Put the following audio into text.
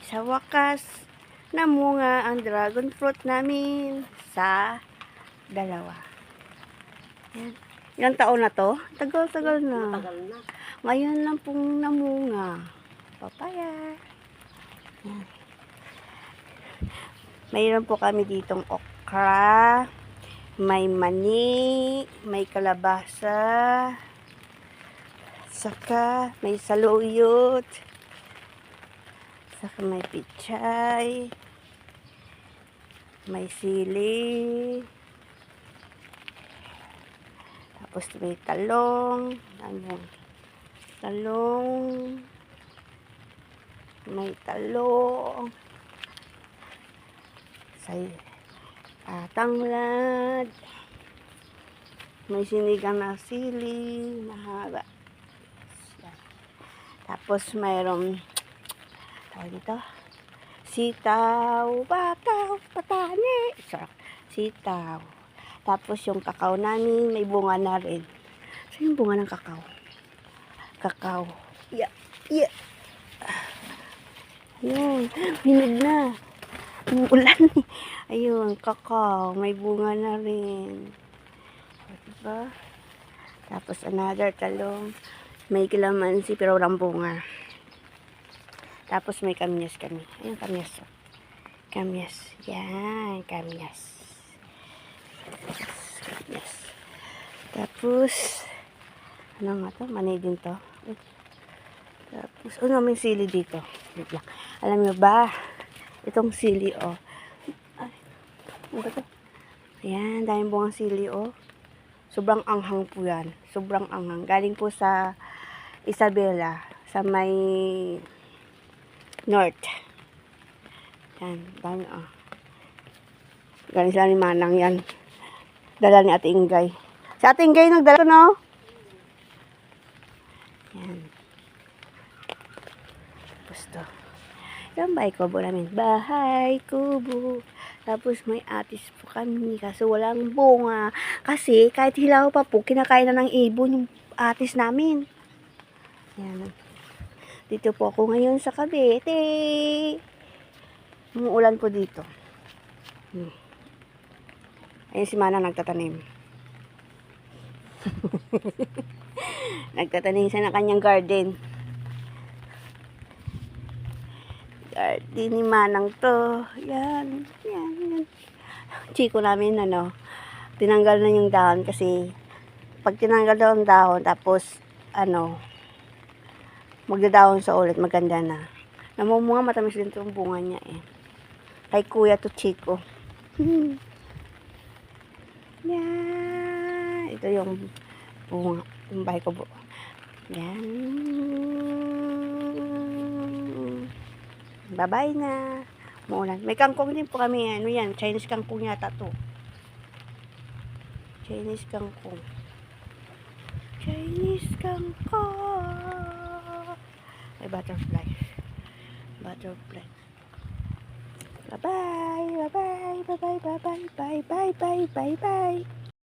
Sa wakas, namunga ang dragon fruit namin sa dalawa. Yan. Ilang taon na to? Tagal-tagal na. Matagal na. Ngayon lang pong namunga. Papaya. Yan. Mayroon po kami ditong okra, may mani, may kalabasa, saka may saluyot, saka may pichay, may sili, tapos may talong, may talong, tanglad, may sinigang na sili, mahaba. Tapos mayroong tawag dito, sitaw, bakaw, patani, sitaw. Tapos yung kakao namin, may bunga na rin. So yung bunga ng kakao. Kakao. Yeah. Ayun, hinog na. Umuulan eh. Ayun, kakao, may bunga na rin. Diba? Tapos another talong. May kalamansi pero walang bunga. Tapos may kamyas kami. Ayun, kamyas. Kamyas. Yan, kamyas. Kamyas. Tapos, ano nga to? Manay din to. Tapos, may sili dito. Alam niyo ba? Itong sili, oh. Ay, ano ba to? Ayan, daming bungang sili, oh. Sobrang anghang po yan. Sobrang anghang. Galing po sa Isabela, sa may north. Yan, dami, oh. Galing sila ni Manang yan. Dala ni Ate Ingay. Si Ate Ingay nagdala, no? Yan. Gusto. Yung bahay kubo namin. Bahay kubo. Tapos may atis po kami. Kaso walang bunga. Kasi kahit hilaw pa po, kinakain na ng ibon yung atis namin. Yan. Dito po ako ngayon sa Cavite. Umuulan po dito. Ayun si Mana nagtatanim. Nagtatanim siya ng kanyang garden. Garden ni Manang to. Yan. Chiko namin, tinanggal na yung dahon kasi pag tinanggal daw ang dahon, tapos, magdadahon sa ulit, maganda na. Namumunga, matamis din itong bunga niya eh. Kay Kuya to Chico. Yan. Ito yung bunga. Yung bahay ko po. Yan. Bye-bye na. Muulan. May kangkong din po kami. Ano yan? Chinese kangkong yata to. Chinese kangkong. Chinese kangkong. May butterfly. Butterfly. Bye-bye. Bye-bye. Bye-bye. Bye-bye. Bye-bye. Bye-bye. Bye-bye.